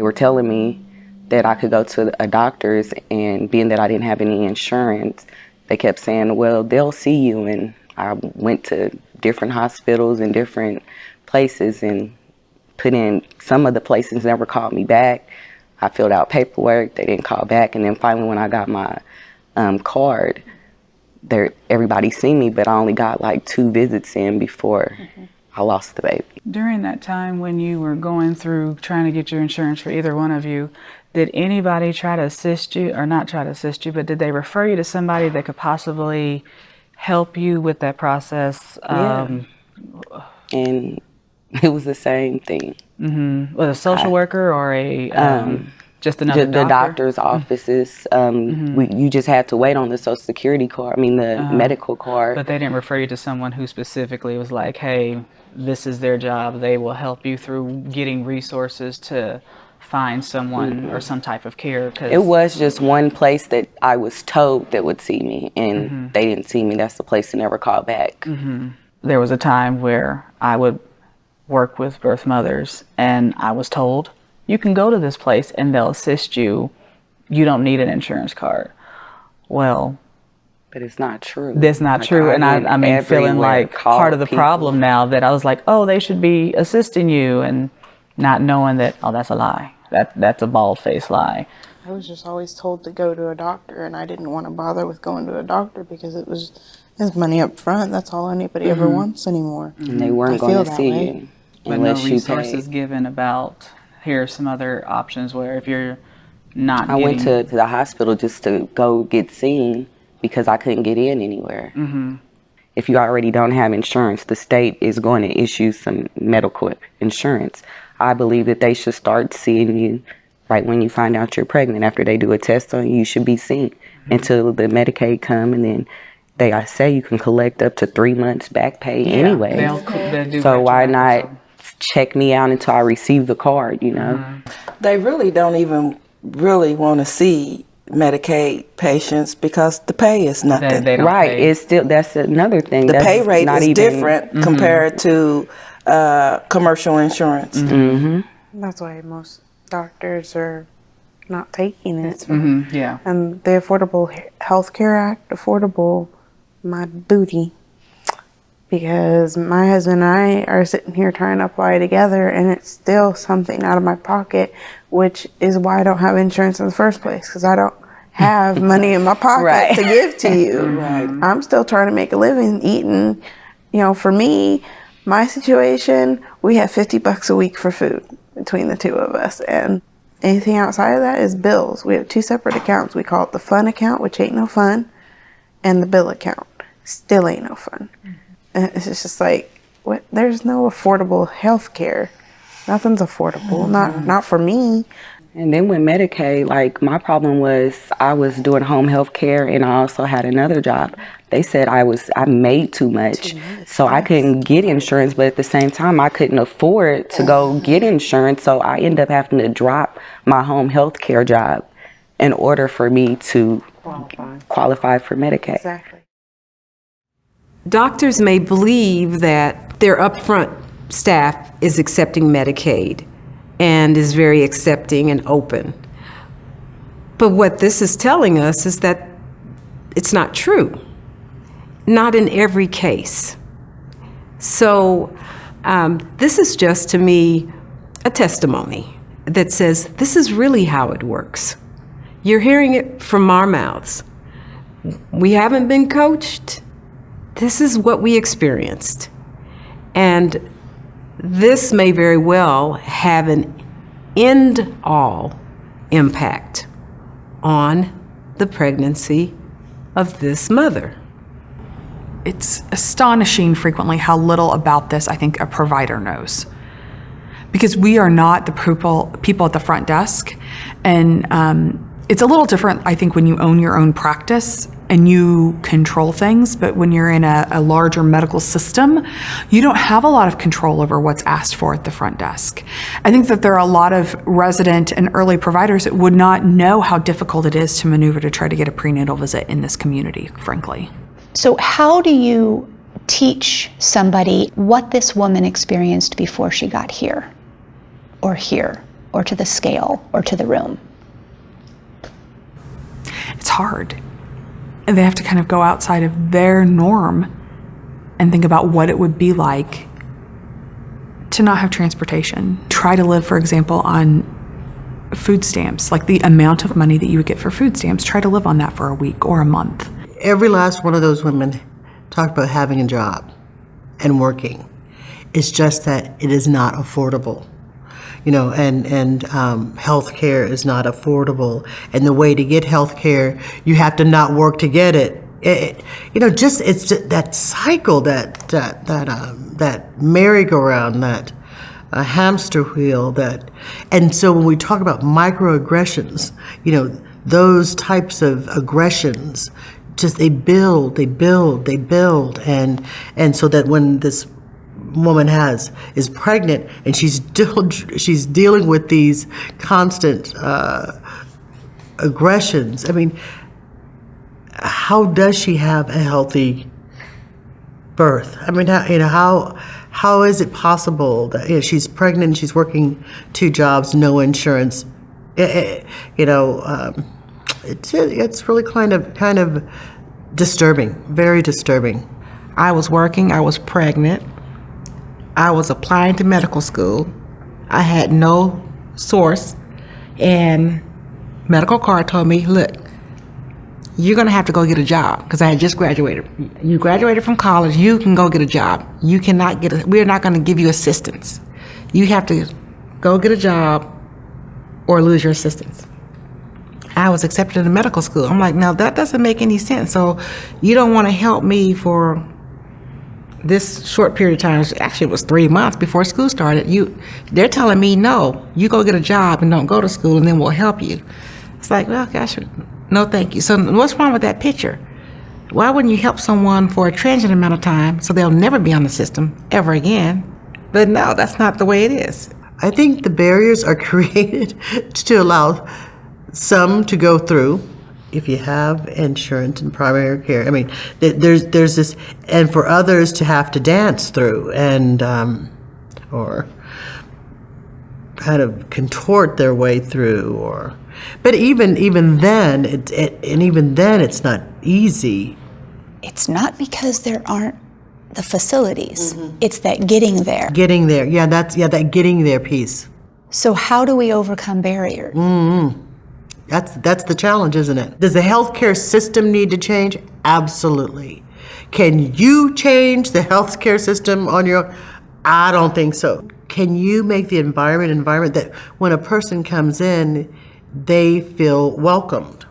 were telling me that I could go to a doctor's, and being that I didn't have any insurance, they kept saying, well, they'll see you. And I went to different hospitals and different places and put in. Some of the places never called me back. I filled out paperwork, they didn't call back. And then finally when I got my card, everybody seen me, but I only got like 2 visits in before I lost the baby. During that time when you were going through trying to get your insurance for either one of you, did anybody try to assist you, or not try to assist you, but did they refer you to somebody that could possibly help you with that process? And it was the same thing. With a social worker or a just another doctor? The doctor's offices. You just had to wait on the Social Security card, the medical card. But they didn't refer you to someone who specifically was like, hey, this is their job. They will help you through getting resources to find someone or some type of care. Cause it was just one place that I was told that would see me, and they didn't see me. That's the place that never called back. There was a time where I would work with birth mothers, and I was told, you can go to this place and they'll assist you. You don't need an insurance card. Well, but it's not true. That's not true. And I mean, feeling like part of the problem now that I was like, oh, they should be assisting you, and not knowing that, oh, that's a lie. That's a bald-faced lie. I was just always told to go to a doctor, and I didn't want to bother with going to a doctor because it's money up front. That's all anybody ever wants anymore. And they weren't going to see you but no resources given about, here are some other options where if you're not I went to the hospital just to go get seen because I couldn't get in anywhere. If you already don't have insurance, the state is going to issue some medical insurance. I believe that they should start seeing you right when you find out you're pregnant. After they do a test on you, you should be seen until the Medicaid come, and then I say you can collect up to 3 months back pay anyway. They'll do so why not check me out until I receive the card, They really don't even really want to see Medicaid patients because the pay is nothing. They don't right. pay. It's still, that's another thing. The pay rate not is even different compared to commercial insurance. That's why most doctors are not taking it. Yeah. And the Affordable Health Care Act, affordable my booty. Because my husband and I are sitting here trying to apply together, and it's still something out of my pocket, which is why I don't have insurance in the first place, because I don't have money in my pocket to give to you. I'm still trying to make a living eating. For me, my situation, we have $50 a week for food between the two of us, and anything outside of that is bills. We have 2 separate accounts. We call it the fun account, which ain't no fun, and the bill account. Still ain't no fun. And it's just like, what? There's no affordable health care. Nothing's affordable. Not for me. And then with Medicaid, like my problem was I was doing home health care, and I also had another job. They said I made too much, so I couldn't get insurance, but at the same time I couldn't afford to go get insurance, so I ended up having to drop my home health care job in order for me to qualify for Medicaid. Exactly. Doctors may believe that their upfront staff is accepting Medicaid and is very accepting and open. But what this is telling us is that it's not true. Not in every case. So this is just, to me, a testimony that says this is really how it works. You're hearing it from our mouths. We haven't been coached. This is what we experienced. And this may very well have an end-all impact on the pregnancy of this mother. It's astonishing frequently how little about this I think a provider knows. Because we are not the people at the front desk. And it's a little different, I think, when you own your own practice and you control things, but when you're in a larger medical system, you don't have a lot of control over what's asked for at the front desk. I think that there are a lot of resident and early providers that would not know how difficult it is to maneuver to try to get a prenatal visit in this community, frankly. So how do you teach somebody what this woman experienced before she got here or here? or to the scale or to the room? It's hard. And they have to kind of go outside of their norm and think about what it would be like to not have transportation. Try to live, for example, on food stamps, like the amount of money that you would get for food stamps. Try to live on that for a week or a month. Every last one of those women talked about having a job and working. It's just that it is not affordable. And health care is not affordable. And the way to get health care, you have to not work to get it. It's just that cycle, that merry-go-round, that hamster wheel, and so when we talk about microaggressions, those types of aggressions, just they build, and so that when this woman is pregnant and she's dealing with these constant aggressions. I mean, how does she have a healthy birth? I mean, how is it possible that she's pregnant and she's working 2 jobs, no insurance? It's really kind of disturbing, very disturbing. I was working, I was pregnant, I was applying to medical school, I had no source, and medical card told me, look, you're gonna have to go get a job, because I had just graduated. You graduated from college, you can go get a job. You cannot we're not gonna give you assistance. You have to go get a job or lose your assistance. I was accepted into medical school. I'm like, now that doesn't make any sense. So you don't want to help me for this short period of time. Actually, it was 3 months before school started. They're telling me, no, you go get a job and don't go to school, and then we'll help you. It's like, well, gosh, no thank you. So what's wrong with that picture? Why wouldn't you help someone for a transient amount of time so they'll never be on the system ever again? But no, that's not the way it is. I think the barriers are created to allow some to go through if you have insurance and primary care. I mean, there's this, and for others to have to dance through and or kind of contort their way through, but even then, it's not easy. It's not because there aren't the facilities. It's that getting there. Getting there, that getting there piece. So how do we overcome barriers? That's the challenge, isn't it? Does the healthcare system need to change? Absolutely. Can you change the healthcare system on your own? I don't think so. Can you make the environment that when a person comes in, they feel welcomed?